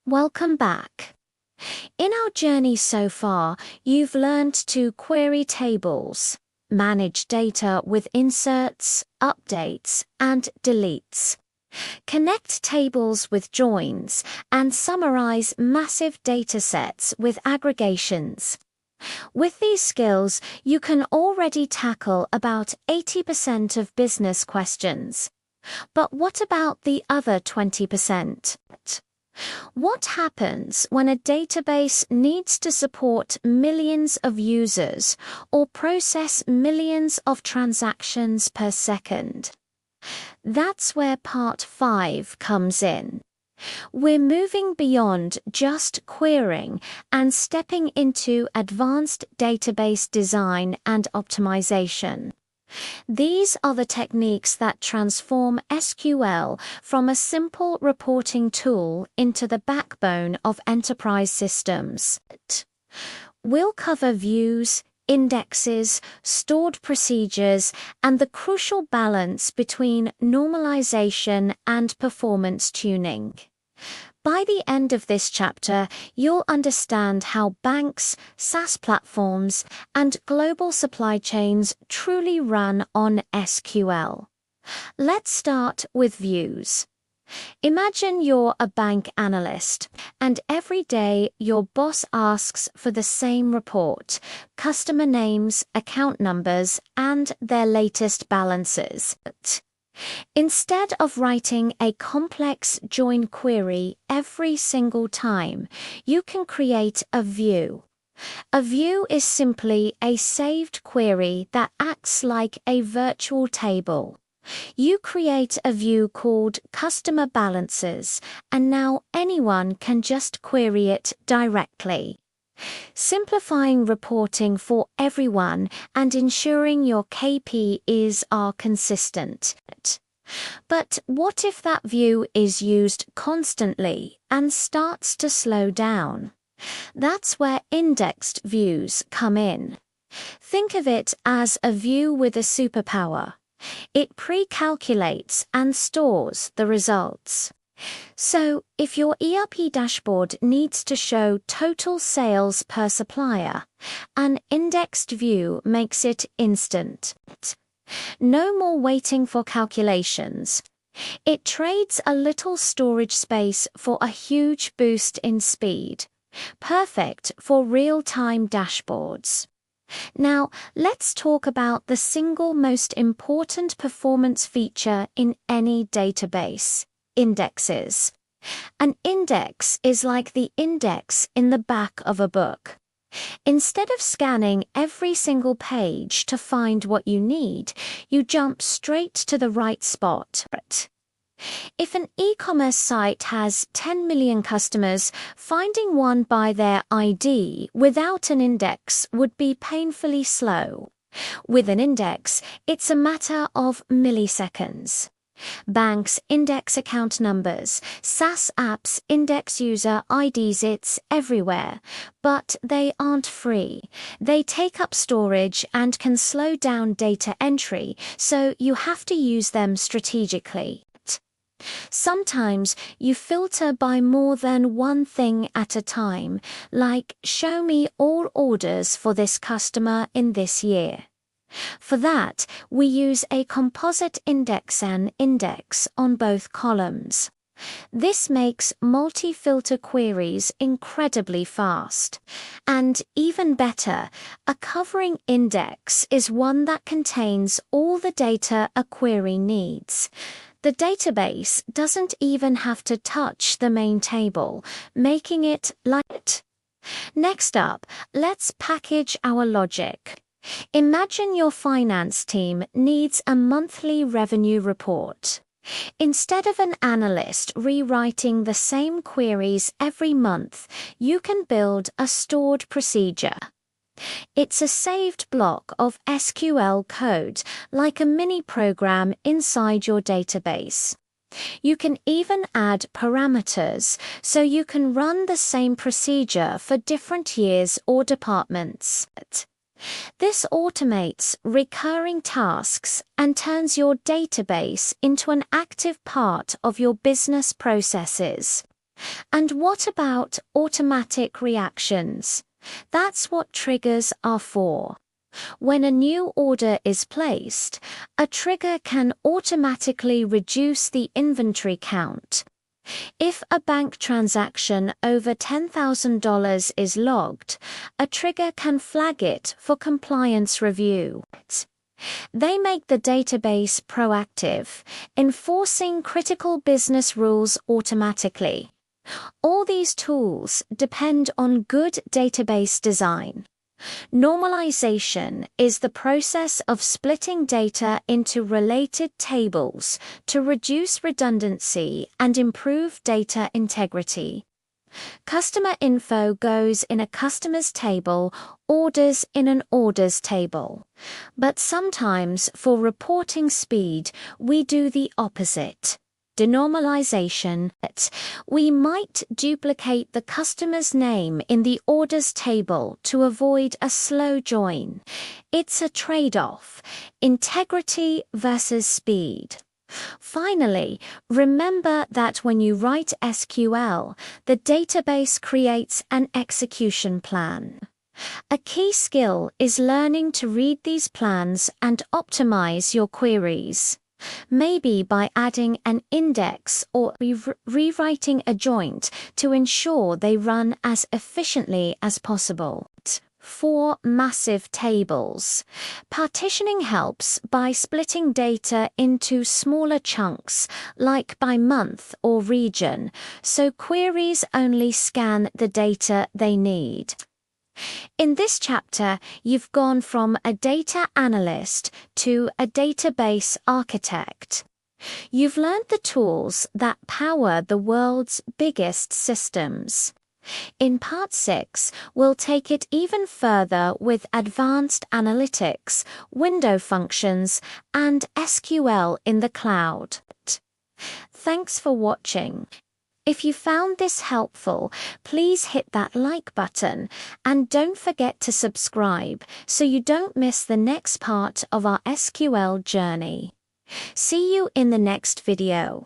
Welcome back. In our journey so far, you've learned to query tables, manage data with inserts, updates, and deletes, connect tables with joins, and summarize massive datasets with aggregations. With these skills, you can already tackle about 80% of business questions. But what about the other 20%? What happens when a database needs to support millions of users or process millions of transactions per second? That's where part 5 comes in. We're moving beyond just querying and stepping into advanced database design and optimization. These are the techniques that transform SQL from a simple reporting tool into the backbone of enterprise systems. We'll cover views, indexes, stored procedures, and the crucial balance between normalization and performance tuning. By the end of this chapter, you'll understand how banks, SaaS platforms, and global supply chains truly run on SQL. Let's start with views. Imagine you're a bank analyst, and every day your boss asks for the same report: customer names, account numbers, and their latest balances. Instead of writing a complex join query every single time, you can create a view. A view is simply a saved query that acts like a virtual table. You create a view called Customer Balances, and now anyone can just query it directly. Simplifying reporting for everyone and ensuring your KPIs are consistent. But what if that view is used constantly and starts to slow down? That's where indexed views come in. Think of it as a view with a superpower. It pre-calculates and stores the results. So, if your ERP dashboard needs to show total sales per supplier, an indexed view makes it instant. No more waiting for calculations. It trades a little storage space for a huge boost in speed. Perfect for real-time dashboards. Now, let's talk about the single most important performance feature in any database: indexes. An index is like the index in the back of a book. Instead of scanning every single page to find what you need, you jump straight to the right spot. If an e-commerce site has 10 million customers, finding one by their ID without an index would be painfully slow. With an index, it's a matter of milliseconds. Banks index account numbers, SaaS apps index user IDs. It's everywhere, but they aren't free. They take up storage and can slow down data entry, so you have to use them strategically. Sometimes you filter by more than one thing at a time, like show me all orders for this customer in this year. For that, we use a composite index and index on both columns. This makes multi-filter queries incredibly fast. And even better, a covering index is one that contains all the data a query needs. The database doesn't even have to touch the main table, making it light. Next up, let's package our logic. Imagine your finance team needs a monthly revenue report. Instead of an analyst rewriting the same queries every month, you can build a stored procedure. It's a saved block of SQL code, like a mini program inside your database. You can even add parameters, so you can run the same procedure for different years or departments. This automates recurring tasks and turns your database into an active part of your business processes. And what about automatic reactions? That's what triggers are for. When a new order is placed, a trigger can automatically reduce the inventory count. If a bank transaction over $10,000 is logged, a trigger can flag it for compliance review. They make the database proactive, enforcing critical business rules automatically. All these tools depend on good database design. Normalization is the process of splitting data into related tables to reduce redundancy and improve data integrity. Customer info goes in a customer's table, orders in an orders table. But sometimes, for reporting speed, we do the opposite. Denormalization. We might duplicate the customer's name in the orders table to avoid a slow join. It's a trade-off, integrity versus speed. Finally, remember that when you write SQL, the database creates an execution plan. A key skill is learning to read these plans and optimize your queries. Maybe by adding an index or rewriting a joint to ensure they run as efficiently as possible. For massive tables, partitioning helps by splitting data into smaller chunks, like by month or region, so queries only scan the data they need. In this chapter, you've gone from a data analyst to a database architect. You've learned the tools that power the world's biggest systems. In Part 6, we'll take it even further with advanced analytics, window functions, and SQL in the cloud. Thanks for watching. If you found this helpful, please hit that like button and don't forget to subscribe so you don't miss the next part of our SQL journey. See you in the next video.